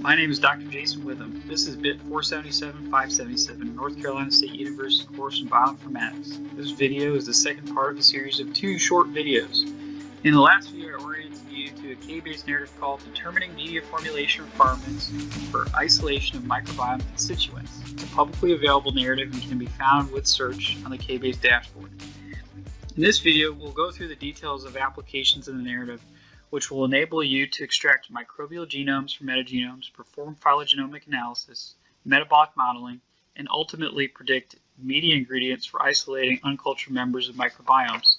My name is Dr. Jason Whitham. This is bit 477-577, North Carolina State University course in bioinformatics. This video is the second part of a series of 2 short videos. In the last video, I oriented you to a KBase narrative called Determining Media Formulation Requirements for Isolation of Microbiome Constituents. It's a publicly available narrative and can be found with search on the KBase dashboard. In this video, we'll go through the details of applications in the narrative, which will enable you to extract microbial genomes from metagenomes, perform phylogenomic analysis, metabolic modeling, and ultimately predict media ingredients for isolating uncultured members of microbiomes.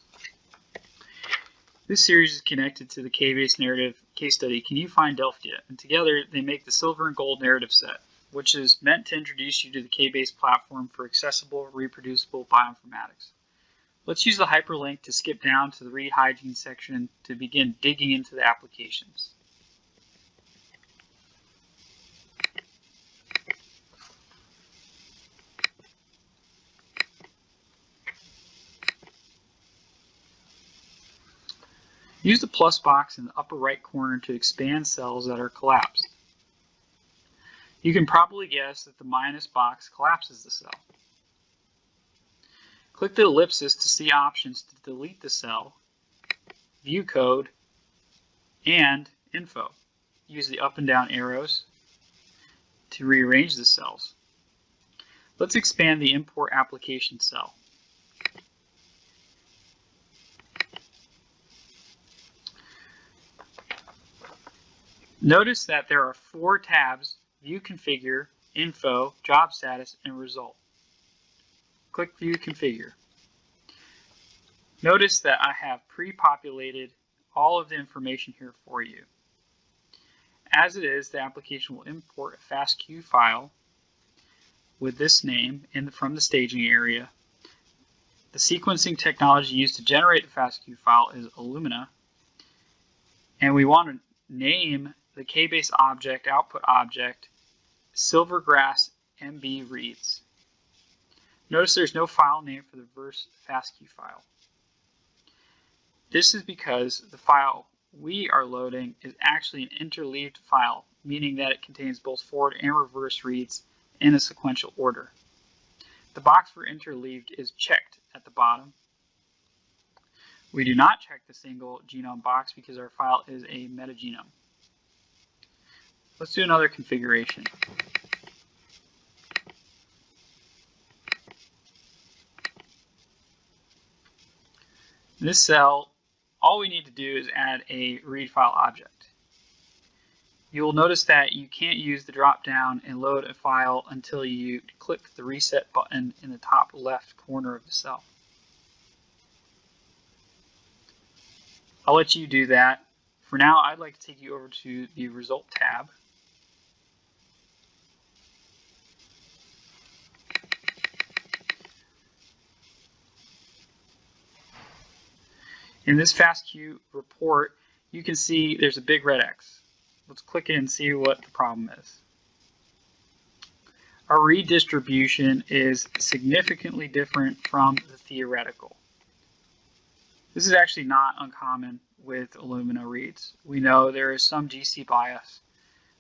This series is connected to the KBase Narrative case study, Can You Find Delphia? And together they make the silver and gold narrative set, which is meant to introduce you to the KBase platform for accessible, reproducible bioinformatics. Let's use the hyperlink to skip down to the Read Hygiene section to begin digging into the applications. Use the plus box in the upper right corner to expand cells that are collapsed. You can probably guess that the minus box collapses the cell. Click the ellipsis to see options to delete the cell, view code, and info. Use the up and down arrows to rearrange the cells. Let's expand the import application cell. Notice that there are 4 tabs: View Configure, Info, Job Status, and Result. Click View Configure. Notice that I have pre-populated all of the information here for you. As it is, the application will import a FASTQ file with this name from the staging area. The sequencing technology used to generate the FASTQ file is Illumina, and we want to name the KBase object, output object, Silvergrass MB reads. Notice there's no file name for the verse FASTQ file. This is because the file we are loading is actually an interleaved file, meaning that it contains both forward and reverse reads in a sequential order. The box for interleaved is checked at the bottom. We do not check the single genome box because our file is a metagenome. Let's do another configuration. In this cell, all we need to do is add a read file object. You will notice that you can't use the drop down and load a file until you click the reset button in the top left corner of the cell. I'll let you do that. For now, I'd like to take you over to the Result tab. In this FASTQ report, you can see there's a big red X. Let's click it and see what the problem is. Our read distribution is significantly different from the theoretical. This is actually not uncommon with Illumina reads. We know there is some GC bias.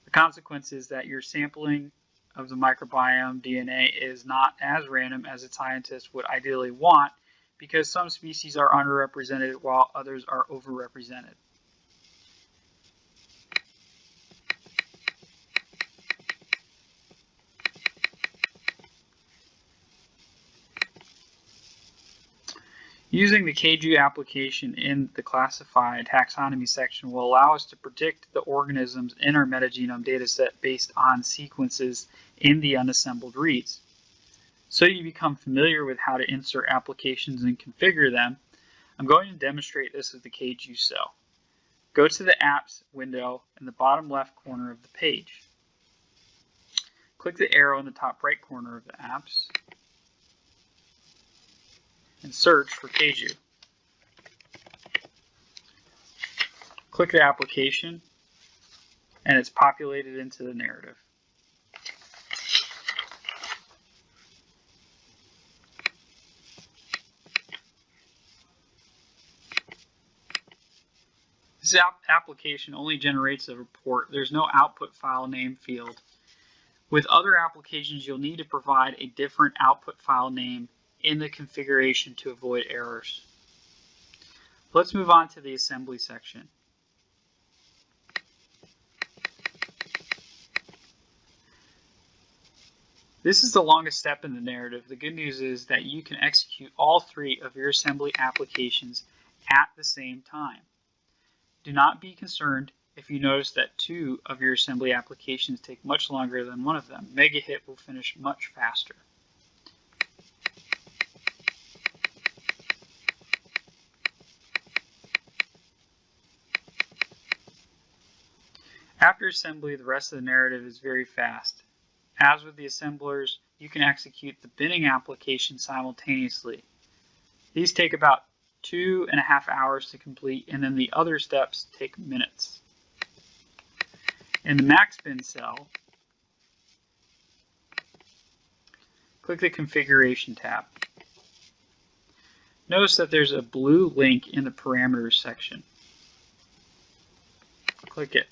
The consequence is that your sampling of the microbiome DNA is not as random as a scientist would ideally want, because some species are underrepresented while others are overrepresented. Using the KJU application in the classified taxonomy section will allow us to predict the organisms in our metagenome dataset based on sequences in the unassembled reads. So you become familiar with how to insert applications and configure them, I'm going to demonstrate this with the KJU cell. Go to the Apps window in the bottom left corner of the page. Click the arrow in the top right corner of the Apps and search for KJU. Click the application and it's populated into the narrative. This application only generates a report. There's no output file name field. With other applications, you'll need to provide a different output file name in the configuration to avoid errors. Let's move on to the assembly section. This is the longest step in the narrative. The good news is that you can execute all three of your assembly applications at the same time. Do not be concerned if you notice that two of your assembly applications take much longer than one of them. MegaHit will finish much faster. After assembly, the rest of the narrative is very fast. As with the assemblers, you can execute the binning application simultaneously. These take about 2.5 hours to complete, and then the other steps take minutes. In the max bin cell, click the Configuration tab. Notice that there's a blue link in the Parameters section. Click it.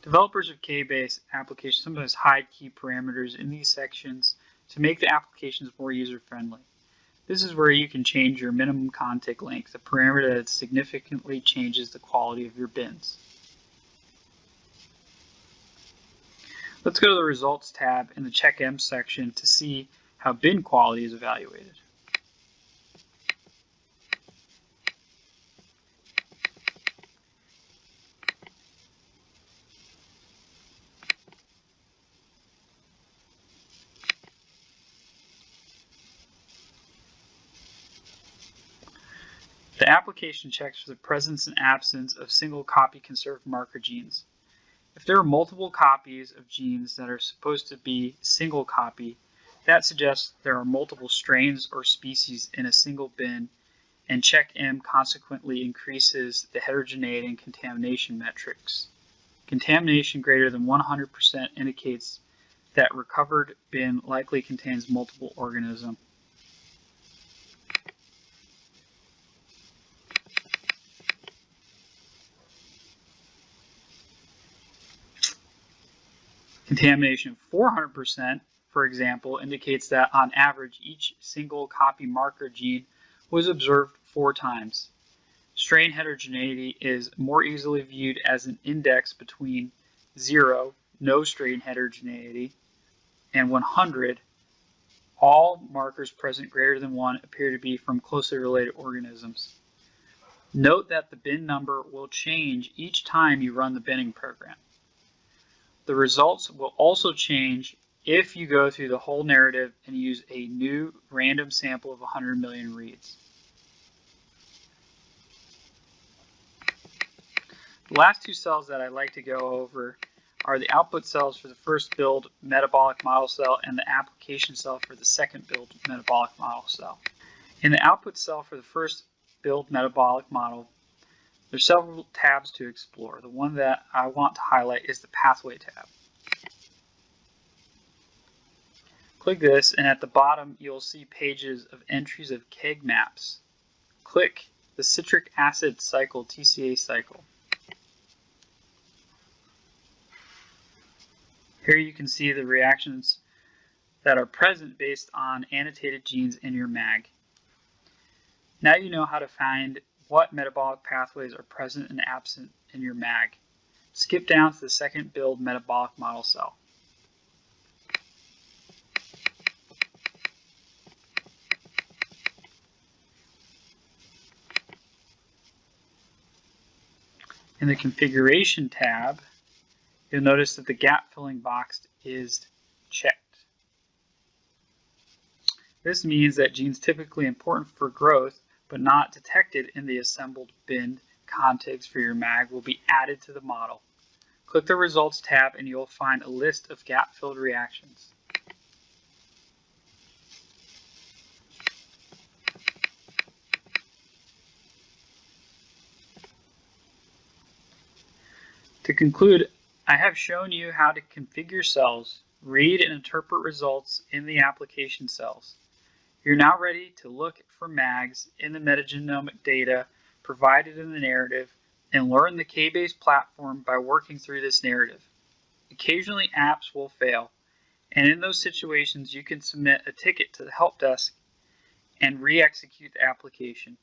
Developers of KBase applications sometimes hide key parameters in these sections to make the applications more user-friendly. This is where you can change your minimum contig length, a parameter that significantly changes the quality of your bins. Let's go to the Results tab in the CheckM section to see how bin quality is evaluated. The application checks for the presence and absence of single copy conserved marker genes. If there are multiple copies of genes that are supposed to be single copy, that suggests there are multiple strains or species in a single bin, and CheckM consequently increases the heterogeneity and contamination metrics. Contamination greater than 100% indicates that recovered bin likely contains multiple organisms. Contamination of 400%, for example, indicates that on average each single copy marker gene was observed 4 times. Strain heterogeneity is more easily viewed as an index between 0, no strain heterogeneity, and 100, all markers present greater than 1 appear to be from closely related organisms. Note that the bin number will change each time you run the binning program. The results will also change if you go through the whole narrative and use a new random sample of 100 million reads. The last two cells that I'd like to go over are the output cells for the first build metabolic model cell and the application cell for the second build metabolic model cell. In the output cell for the first build metabolic model, there's several tabs to explore. The one that I want to highlight is the Pathway tab. Click this, and at the bottom you'll see pages of entries of KEGG maps. Click the citric acid cycle, TCA cycle. Here you can see the reactions that are present based on annotated genes in your MAG. Now you know how to find what metabolic pathways are present and absent in your MAG. Skip down to the second build metabolic model cell. In the Configuration tab, you'll notice that the gap filling box is checked. This means that genes typically important for growth but not detected in the assembled bin contigs for your MAG will be added to the model. Click the Results tab and you'll find a list of gap-filled reactions. To conclude, I have shown you how to configure cells, read and interpret results in the application cells. You're now ready to look for MAGs in the metagenomic data provided in the narrative and learn the KBase platform by working through this narrative. Occasionally apps will fail, and in those situations you can submit a ticket to the help desk and re-execute the application.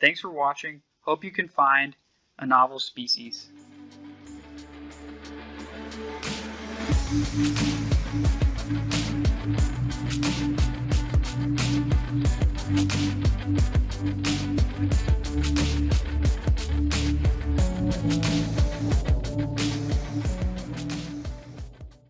Thanks for watching. Hope you can find a novel species.